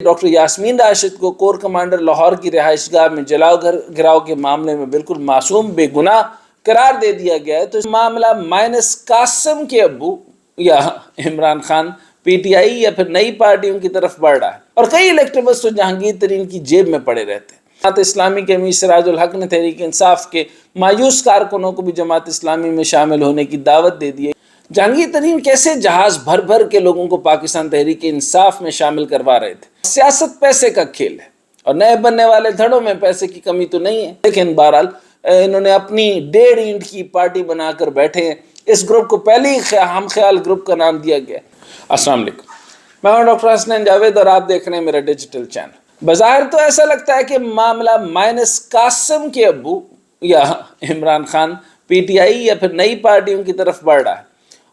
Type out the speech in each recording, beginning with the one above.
Doctor Yasmin Rashid کو corps commander Lahore کی رہائش گاہ میں جلاؤ گراؤ کے معاملے میں بالکل معصوم بے گناہ قرار دے دیا گیا ہے، تو اس معاملہ مائنس قاسم کے ابو یا Imran Khan P T I یا پھر نئی پارٹیوں کی طرف بڑھ رہا ہے، اور کئی الیکٹیبسٹ تو جہانگیر ترین کی جیب میں پڑے رہتے ہیں۔ جماعت اسلامی کے امیر سراج الحق نے تحریک انصاف کے مایوس کارکنوں کو بھی جماعت اسلامی میں شامل ہونے کی دعوت دے دی ہے۔ جہانگیر ترین کیسے جہاز بھر بھر کے لوگوں کو پاکستان تحریک انصاف میں شامل کروا رہے تھے۔ سیاست پیسے کا کھیل ہے اور نئے بننے والے دھڑوں میں پیسے کی کمی تو نہیں ہے، لیکن بہرحال انہوں نے اپنی 1.5 اینٹ کی پارٹی بنا کر بیٹھے ہیں۔ اس گروپ کو پہلے ہی ہم خیال گروپ کا نام دیا گیا ہے۔ السلام علیکم، میں ہوں ڈاکٹر حسنین جاوید اور آپ دیکھ رہے ہیں میرا ڈیجیٹل چینل۔ بظاہر تو ایسا لگتا ہے کہ معاملہ مائنس قاسم کے ابو یا Imran Khan P T I یا پھر نئی پارٹیوں کی طرف بڑھ رہا ہے،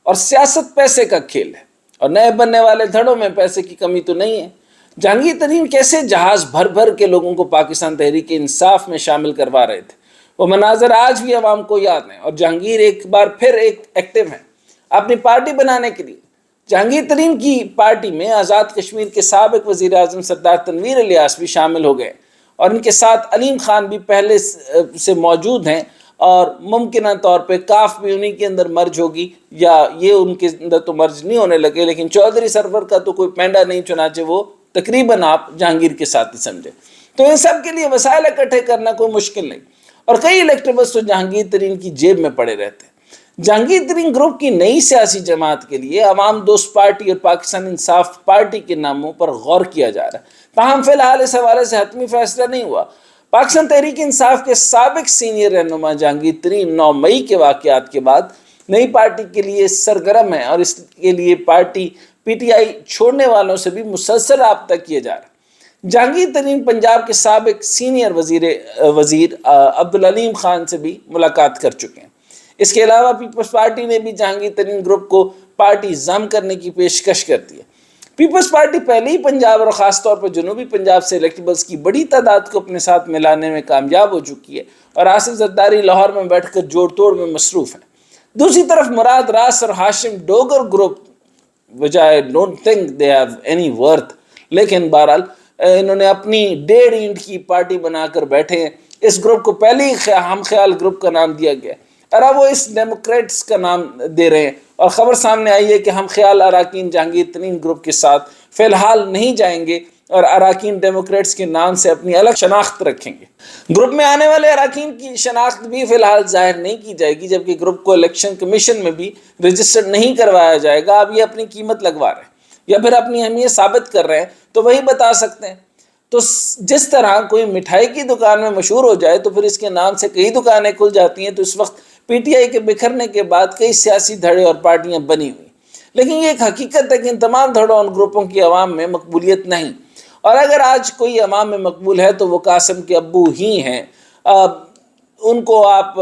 اور سیاست پیسے کا کھیل ہے اور نئے بننے والے دھڑوں میں پیسے کی کمی تو نہیں ہے۔ جہانگیر ترین کیسے جہاز بھر بھر کے لوگوں کو پاکستان تحریک انصاف میں شامل کروا رہے تھے، وہ مناظر آج بھی عوام کو یاد ہیں، اور جہانگیر ایک بار پھر ایکٹیو ہیں اپنی پارٹی بنانے کے لیے۔ جہانگیر ترین کی پارٹی میں آزاد کشمیر کے سابق وزیر اعظم سردار تنویر الیاس بھی شامل ہو گئے، اور ان کے ساتھ علیم خان بھی پہلے سے موجود ہیں، اور ممکنہ طور پہ کاف بھی انہی کے اندر مرج ہوگی، یا یہ ان کے اندر تو مرج نہیں ہونے لگے، لیکن چودھری سرور کا تو کوئی پینڈا نہیں، چنانچہ وہ تقریباً آپ جہانگیر کے ساتھ ہی سمجھے۔ تو ان سب کے لیے وسائل اکٹھے کرنا کوئی مشکل نہیں، اور کئی الیکٹیبسٹ تو جہانگیر ترین کی جیب میں پڑے رہتے ہیں۔ جہانگیر ترین گروپ کی نئی سیاسی جماعت کے لیے عوام دوست پارٹی اور پاکستان انصاف پارٹی کے ناموں پر غور کیا جا رہا ہے، تاہم فی الحال اس حوالے سے حتمی فیصلہ نہیں ہوا۔ پاکستان تحریک انصاف کے سابق سینئر رہنما جہانگیر ترین 9 مئی کے واقعات کے بعد نئی پارٹی کے لیے سرگرم ہے، اور اس کے لیے پارٹی پی ٹی آئی چھوڑنے والوں سے بھی مسلسل رابطہ کیا جا رہا ہے۔ جہانگیر ترین پنجاب کے سابق سینئر وزیر عبدالعلیم خان سے بھی ملاقات کر چکے ہیں۔ اس کے علاوہ پیپلز پارٹی نے بھی جہانگیر ترین گروپ کو پارٹی ضم کرنے کی پیشکش کر دی ہے۔ پیپلز پارٹی پہلے ہی پنجاب اور خاص طور پر جنوبی پنجاب سے الیکٹیبلز کی بڑی تعداد کو اپنے ساتھ ملانے میں کامیاب ہو چکی ہے، اور آصف زرداری لاہور میں بیٹھ کر جوڑ توڑ میں مصروف ہیں۔ دوسری طرف مراد راس اور Hashim Dogar group which I don't think they have any worth، لیکن بہرحال انہوں نے اپنی 1.5 اینٹ کی پارٹی بنا کر بیٹھے ہیں۔ اس گروپ کو پہلے ہی ہم خیال گروپ کا نام دیا گیا ہے، اور اب وہ اس ڈیموکریٹس کا نام دے رہے ہیں، اور خبر سامنے آئی ہے کہ ہم خیال اراکین جہانگیر ترین گروپ کے ساتھ فی الحال نہیں جائیں گے، اور اراکین ڈیموکریٹس کے نام سے اپنی الگ شناخت رکھیں گے۔ گروپ میں آنے والے اراکین کی شناخت بھی فی الحال ظاہر نہیں کی جائے گی، جبکہ گروپ کو الیکشن کمیشن میں بھی رجسٹر نہیں کروایا جائے گا۔ اب یہ اپنی قیمت لگوا رہے ہیں یا پھر اپنی اہمیت ثابت کر رہے ہیں تو وہی بتا سکتے ہیں۔ تو جس طرح کوئی مٹھائی کی دکان میں مشہور ہو جائے تو پھر اس کے نام سے کئی دکانیں کھل جاتی ہیں، تو اس وقت پی ٹی آئی کے بکھرنے کے بعد کئی سیاسی دھڑے اور پارٹیاں بنی ہوئی، لیکن یہ ایک حقیقت ہے کہ ان تمام دھڑوں اور گروپوں کی عوام میں مقبولیت نہیں، اور اگر آج کوئی عوام میں مقبول ہے تو وہ قاسم کے ابو ہی ہیں۔ ان کو آپ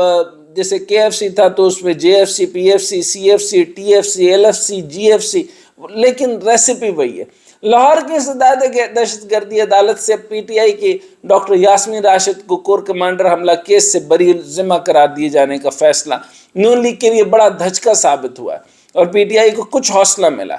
جیسے کے ایف سی تھا تو اس میں J F C, P F C, C F C, T F C, L F C, G F C, لیکن ریسیپی وہی ہے۔ لاہور کی انسداد دہشت گردی عدالت سے پی ٹی آئی کی ڈاکٹر یاسمین راشد کو کور کمانڈر حملہ کیس سے بری ذمہ قرار دیے جانے کا فیصلہ نون لیگ کے لیے بڑا دھچکا ثابت ہوا ہے، اور پی ٹی آئی کو کچھ حوصلہ ملا۔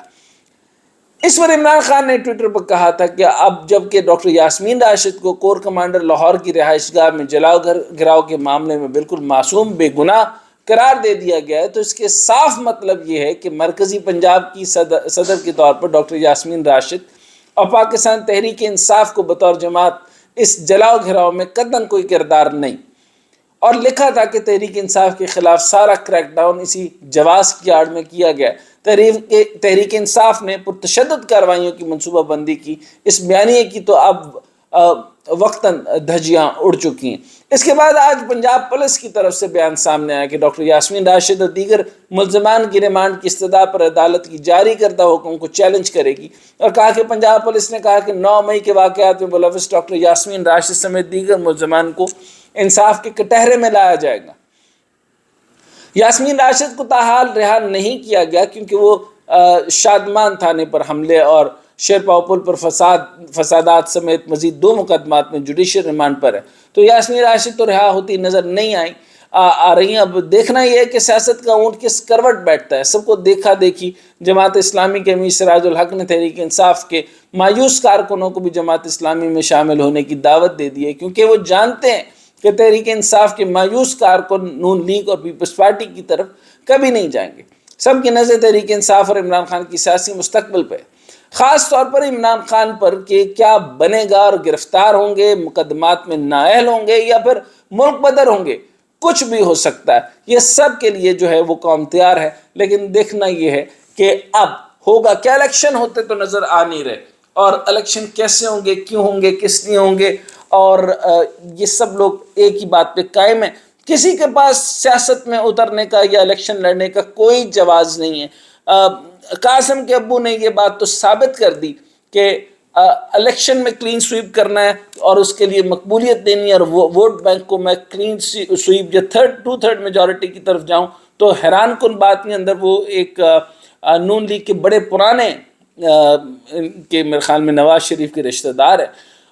اس پر عمران خان نے ٹویٹر پر کہا تھا کہ اب جب کہ ڈاکٹر یاسمین راشد کو کور کمانڈر لاہور کی رہائش گاہ میں جلاؤ گراؤ کے معاملے میں بالکل معصوم بے گناہ قرار دے دیا گیا ہے، تو اس کے صاف مطلب یہ ہے کہ مرکزی پنجاب کی صدر کے طور پر ڈاکٹر یاسمین راشد اور پاکستان تحریک انصاف کو بطور جماعت اس جلاؤ گھراؤ میں قطعاً کوئی کردار نہیں، اور لکھا تھا کہ تحریک انصاف کے خلاف سارا کریک ڈاؤن اسی جواز کی آڑ میں کیا گیا۔ تحریک انصاف نے پرتشدد کارروائیوں کی منصوبہ بندی کی، اس بیانیے کی تو اب وقتاً دھجیاں اڑ چکی ہیں۔ اس کے بعد آج پنجاب پولیس کی طرف سے بیان سامنے آیا کہ ڈاکٹر یاسمین راشد اور دیگر ملزمان کی ریمانڈ کی استدعا پر عدالت کی جاری کردہ حکم کو چیلنج کرے گی، اور کہا کہ پنجاب پولیس نے کہا کہ 9 مئی کے واقعات میں ملوث ڈاکٹر یاسمین راشد سمیت دیگر ملزمان کو انصاف کے کٹہرے میں لایا جائے گا۔ یاسمین راشد کو تاحال رہا نہیں کیا گیا کیونکہ وہ شادمان تھانے پر حملے اور شیرپاؤ پل پر فسادات سمیت مزید 2 مقدمات میں جوڈیشل ریمانڈ پر ہے، تو یاسمین راشد تو رہا ہوتی نظر نہیں آئی۔ آ رہی ہیں. اب دیکھنا یہ ہے کہ سیاست کا اونٹ کس کروٹ بیٹھتا ہے. سب کو دیکھا دیکھی جماعت اسلامی کے امیر سراج الحق نے تحریک انصاف کے مایوس کارکنوں کو بھی جماعت اسلامی میں شامل ہونے کی دعوت دے دی ہے، کیونکہ وہ جانتے ہیں کہ تحریک انصاف کے مایوس کارکن نون لیگ اور پیپلز پارٹی کی طرف کبھی نہیں جائیں گے. سب کی نظر تحریک انصاف اور عمران خان کی سیاسی مستقبل پہ، خاص طور پر عمران خان پر کہ کیا بنے گا، اور گرفتار ہوں گے، مقدمات میں نااہل ہوں گے، یا پھر ملک بدر ہوں گے. کچھ بھی ہو سکتا ہے. یہ سب کے لیے جو ہے وہ قوم تیار ہے. لیکن دیکھنا یہ ہے کہ اب ہوگا کیا. الیکشن ہوتے تو نظر آ نہیں رہے، اور الیکشن کیسے ہوں گے، کیوں ہوں گے، کس لیے ہوں گے، اور یہ سب لوگ ایک ہی بات پہ قائم ہیں. کسی کے پاس سیاست میں اترنے کا یا الیکشن لڑنے کا کوئی جواز نہیں ہے. قاسم کے ابو نے یہ بات تو ثابت کر دی کہ الیکشن میں کلین سویپ کرنا ہے اور اس کے لیے مقبولیت دینی ہے، اور ووٹ بینک کو میں کلین سویپ یا 2/3 میجورٹی کی طرف جاؤں. تو حیران کن بات نہیں، اندر وہ ایک نون لیگ کے بڑے پرانے کہ میرے خیال میں نواز شریف کے رشتہ دار ہیں،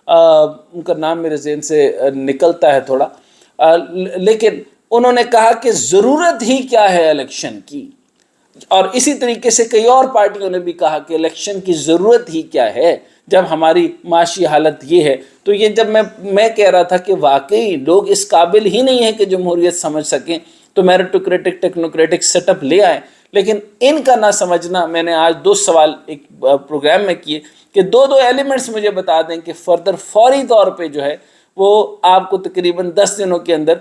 ان کا نام میرے ذہن سے نکلتا ہے تھوڑا، لیکن انہوں نے کہا کہ ضرورت ہی کیا ہے الیکشن کی. اور اسی طریقے سے کئی اور پارٹیوں نے بھی کہا کہ الیکشن کی ضرورت ہی کیا ہے جب ہماری معاشی حالت یہ ہے. تو یہ جب میں کہہ رہا تھا کہ واقعی لوگ اس قابل ہی نہیں ہیں کہ جمہوریت سمجھ سکیں، تو میریٹوکریٹک ٹیکنوکریٹک سیٹ اپ لے آئیں. لیکن ان کا نہ سمجھنا، میں نے آج 2 سوال ایک پروگرام میں کیے کہ 2 ایلیمنٹس مجھے بتا دیں کہ فردر فوری طور پہ جو ہے وہ آپ کو تقریباً 10 دنوں کے اندر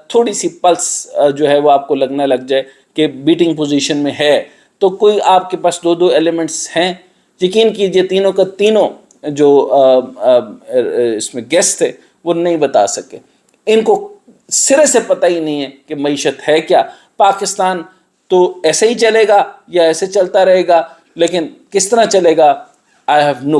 تھوڑی سی پلس جو ہے وہ آپ کو لگنا لگ جائے کہ بیٹنگ پوزیشن میں ہے. تو کوئی آپ کے پاس 2 ایلیمنٹس ہیں. یقین کیجئے تینوں کا تینوں جو اس میں گیسٹ تھے وہ نہیں بتا سکے. ان کو سرے سے پتہ ہی نہیں ہے کہ معیشت ہے کیا. پاکستان تو ایسے ہی چلے گا یا ایسے چلتا رہے گا، لیکن کس طرح چلے گا، I have no